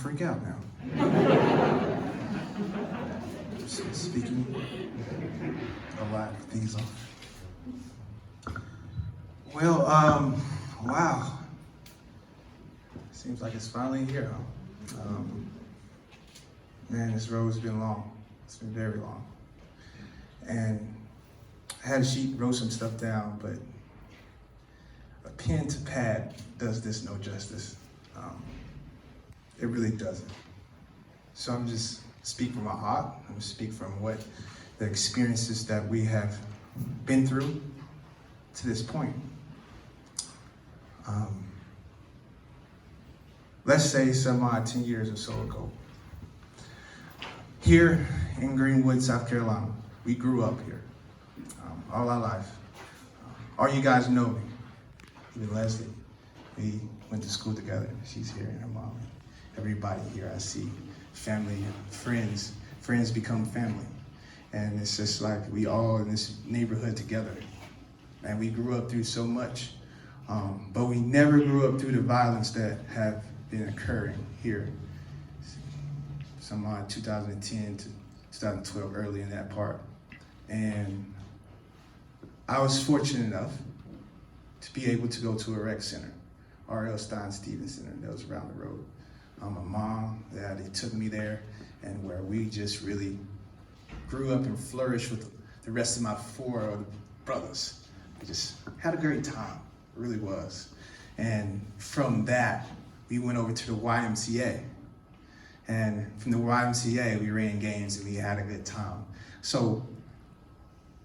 freak out now. Speaking a lot of things off. Well, wow. Seems like it's finally here, huh? Man, this road's been long. It's been very long. And I had a sheet, wrote some stuff down, but a pen to pad does this no justice. It really doesn't. So I'm just speak from my heart. I'm speak from what the experiences that we have been through to this point. Let's say some odd 10 years or so ago. Here in Greenwood, South Carolina, we grew up here all our life. All you guys know me, even Leslie. We went to school together. She's here, and her mom. Everybody here I see, family, friends. Friends become family. And it's just like we all in this neighborhood together. And we grew up through so much, but we never grew up through the violence that have been occurring here. Some 2010 to 2012, early in that part. And I was fortunate enough to be able to go to a rec center, R.L. Stein Stevens Center, that was around the road. My mom, Dad, they took me there, and where we just really grew up and flourished with the rest of my four brothers. We just had a great time, it really was. And from that, we went over to the YMCA. And from the YMCA, we ran games and we had a good time. So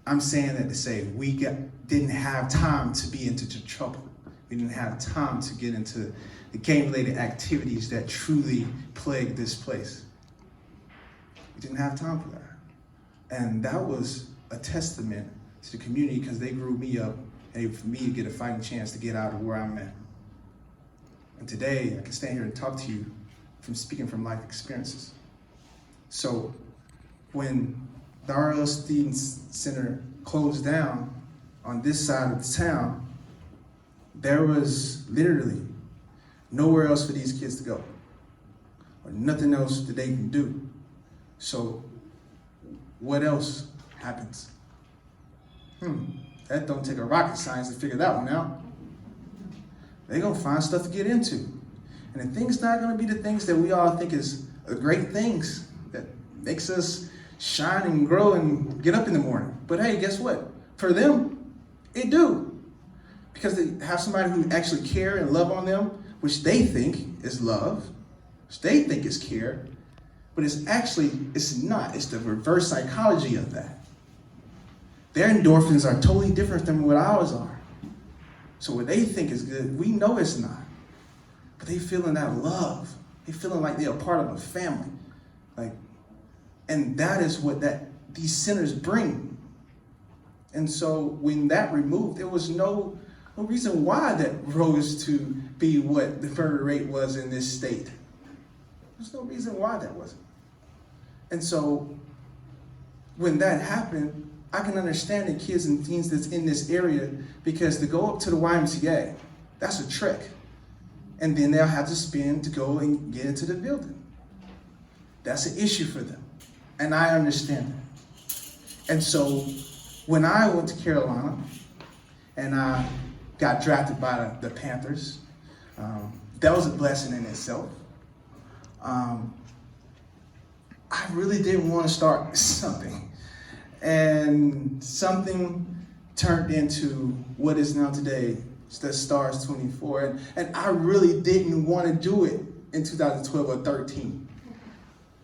I'm saying that to say we didn't have time to be into trouble. We didn't have time to get into the game-related activities that truly plagued this place. We didn't have time for that. And that was a testament to the community because they grew me up and for me to get a fighting chance to get out of where I'm at. And today, I can stand here and talk to you from speaking from life experiences. So when the R.L. Stevens Center closed down on this side of the town, there was literally nowhere else for these kids to go, or nothing else that they can do. So what else happens? That don't take a rocket science to figure that one out. They're gonna find stuff to get into. And the thing's not gonna be the things that we all think is great things that makes us shine and grow and get up in the morning. But hey, guess what? For them, it do. Because they have somebody who actually care and love on them, which they think is love, which they think is care, but it's not. It's the reverse psychology of that. Their endorphins are totally different than what ours are. So what they think is good, we know it's not. But they feeling that love. They feeling like they're a part of a family. And that is what these centers bring. And so when that removed, there was no reason why that rose to be what the murder rate was in this state. There's no reason why that wasn't. And so when that happened, I can understand the kids and teens that's in this area because to go up to the YMCA, that's a trek. And then they'll have to spend to go and get into the building. That's an issue for them. And I understand that. And so when I went to Carolina and I got drafted by the Panthers, that was a blessing in itself. I really didn't want to start something. And something turned into what is now today, the Starz24. And I really didn't want to do it in 2012 or 13.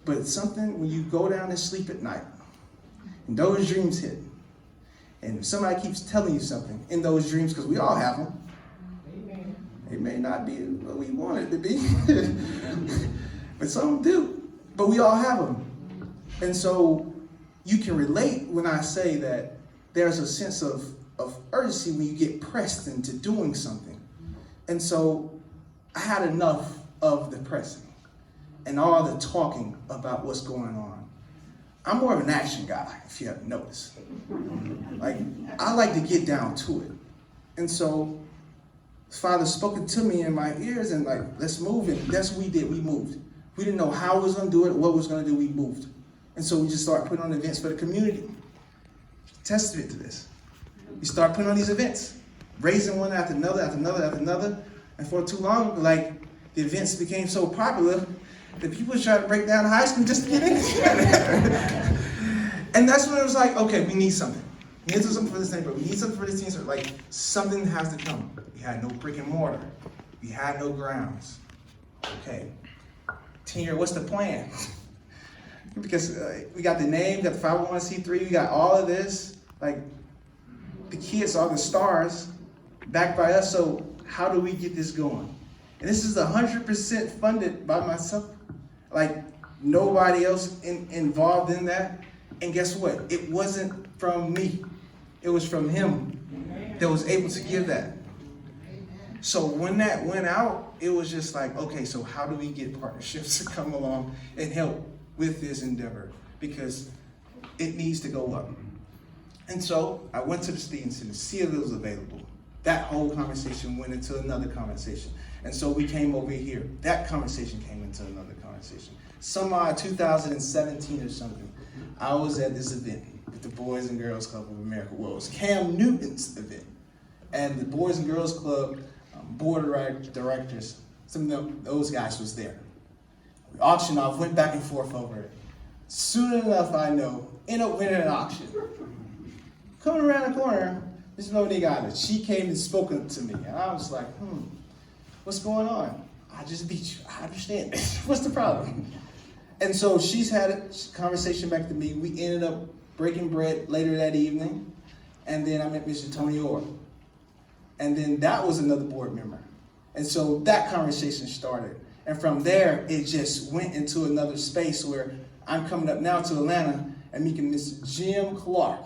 But something, when you go down and sleep at night, and those dreams hit, and somebody keeps telling you something in those dreams, because we all have them. Amen. It may not be what we want it to be, but some do. But we all have them. And so you can relate when I say that there's a sense of urgency when you get pressed into doing something. And so I had enough of the pressing and all the talking about what's going on. I'm more of an action guy, if you haven't noticed. I like to get down to it. And so Father spoke it to me in my ears and let's move. And that's what we did, we moved. We didn't know how we was going to do it, what we was going to do. We moved. And so we just started putting on events for the community. Testament to this. We started putting on these events, raising one after another, after another, after another. And for too long, like, the events became so popular that people tried to break down high school just to get in. And that's when it was like, okay, we need something. We need to do something for this neighborhood. We need something for this team. So, like, something has to come. We had no brick and mortar. We had no grounds. Okay. 10-year, what's the plan? Because we got the name, we got the 501c3, we got all of this. Like, the kids are the stars backed by us. So how do we get this going? And this is 100% funded by myself. Like, nobody else involved in that. And guess what? It wasn't from me. It was from him that was able to give that. So when that went out, it was just like, okay, so how do we get partnerships to come along and help with this endeavor? Because it needs to go up. And so I went to the student center to see if it was available. That whole conversation went into another conversation. And so we came over here. That conversation came into another conversation. Somehow 2017 or something, I was at this event with the Boys and Girls Club of America. Well, it was Cam Newton's event. And the Boys and Girls Club board of directors, some of those guys was there. We auctioned off, went back and forth over it. Soon enough, I know, ended up winning an auction. Coming around the corner, this lady got it. She came and spoke to me, and I was like, what's going on? I just beat you. I understand. What's the problem? And so she's had a conversation back to me. We ended up breaking bread later that evening, and then I met Mr. Tony Orr. And then that was another board member. And so that conversation started. And from there, it just went into another space where I'm coming up now to Atlanta and meeting Mr. Jim Clark,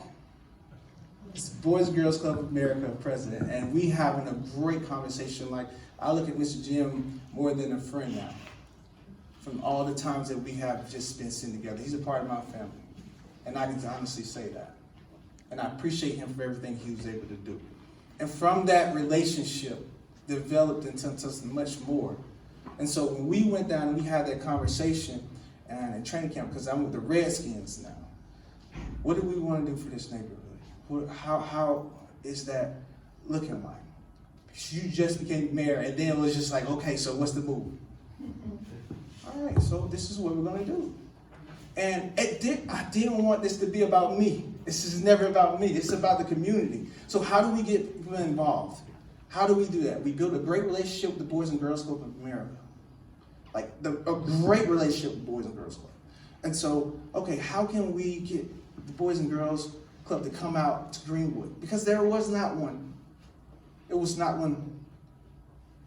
Boys and Girls Club of America president. And we having a great conversation. Like, I look at Mr. Jim more than a friend now. From all the times that we have just been sitting together. He's a part of my family. And I can honestly say that. And I appreciate him for everything he was able to do. And from that relationship, developed into something much more. And so when we went down and we had that conversation and in training camp, because I'm with the Redskins now, what do we want to do for this neighborhood? How is that looking like? Because you just became mayor, and then it was just like, okay, so what's the move? All right, so this is what we're going to do. And I didn't want this to be about me. This is never about me. This is about the community. So how do we get people involved? How do we do that? We build a great relationship with the Boys and Girls Club of America. Like, a great relationship with the Boys and Girls Club. And so, okay, how can we get the Boys and Girls Club to come out to Greenwood? Because there was not one. It was not one.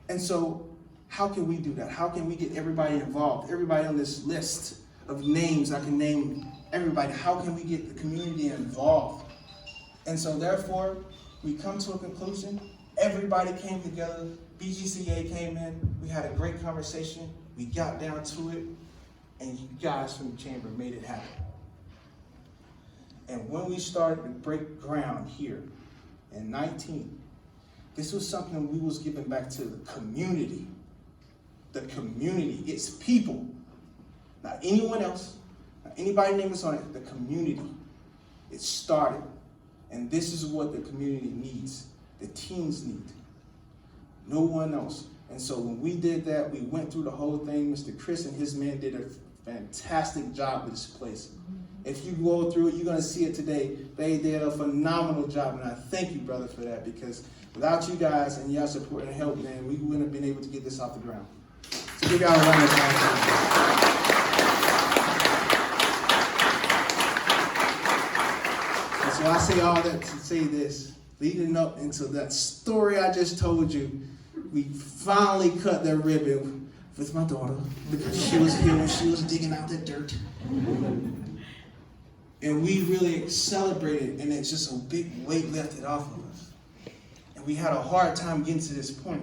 And so, how can we do that? How can we get everybody involved? Everybody on this list of names, I can name everybody. How can we get the community involved? And so therefore, we come to a conclusion. Everybody came together. BGCA came in. We had a great conversation. We got down to it. And you guys from the chamber made it happen. And when we started to break ground here in 19, this was something we was giving back to the community. The community, it's people. Not anyone else, not anybody named us on it, the community. It started. And this is what the community needs. The teens need. No one else. And so when we did that, we went through the whole thing. Mr. Chris and his men did a fantastic job with this place. If you go through it, you're going to see it today. They did a phenomenal job. And I thank you, brother, for that. Because without you guys and your support and help, man, we wouldn't have been able to get this off the ground. So give y'all a round of applause. So I say all that to say this, leading up into that story I just told you, we finally cut that ribbon with my daughter because she was here when she was digging out the dirt. And we really celebrated, and it's just a big weight lifted off of us. And we had a hard time getting to this point.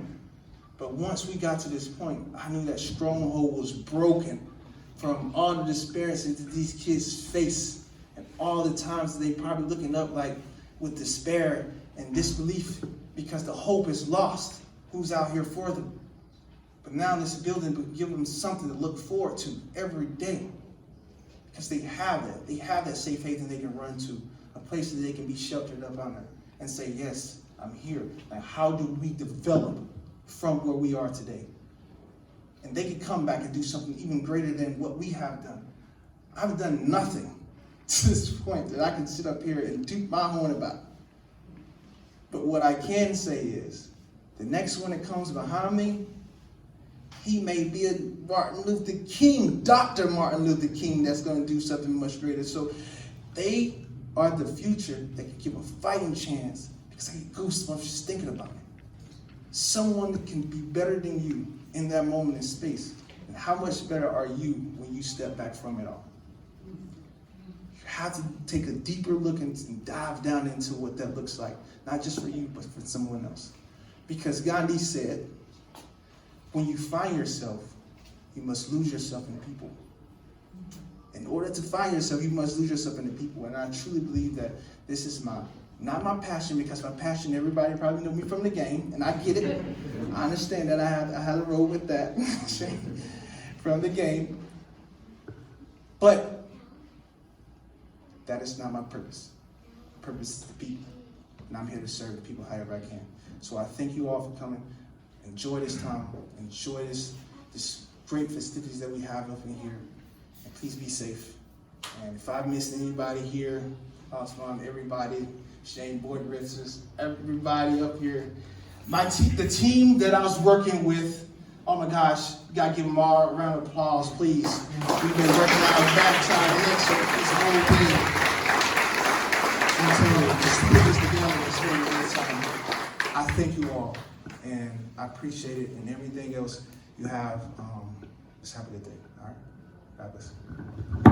But once we got to this point, I knew that stronghold was broken from all the disparities that these kids face. And all the times they probably looking up like with despair and disbelief because the hope is lost. Who's out here for them? But now this building will give them something to look forward to every day. Because they have that. They have that safe haven they can run to. A place that they can be sheltered up under and say, yes, I'm here. Like, how do we develop from where we are today? And they can come back and do something even greater than what we have done. I've done nothing to this point that I can sit up here and toot my horn about. But what I can say is, the next one that comes behind me, he may be a Martin Luther King, Dr. Martin Luther King, that's going to do something much greater. So they are the future that can give a fighting chance, because I get goosebumps just thinking about it. Someone that can be better than you in that moment in space. And how much better are you when you step back from it all? You have to take a deeper look and dive down into what that looks like. Not just for you, but for someone else. Because Gandhi said, when you find yourself, you must lose yourself in people. In order to find yourself, you must lose yourself in the people. And I truly believe that this is not my passion, because my passion, everybody probably know me from the game, and I get it. I understand that I had a role with that from the game. But that is not my purpose. My purpose is the people. And I'm here to serve the people however I can. So I thank you all for coming. Enjoy this time. Enjoy this great festivities that we have up in here. And please be safe. And if I've missed anybody here, Osman, everybody, Shane Boyd Ritzers, everybody up here, the team that I was working with, oh my gosh, you gotta give them all a round of applause, please. We've been working out backside next to this whole thing. I'm telling you, just put this together, it's really a good time. I thank you all, and I appreciate it, and everything else you have. Just have a good day, all right? God bless.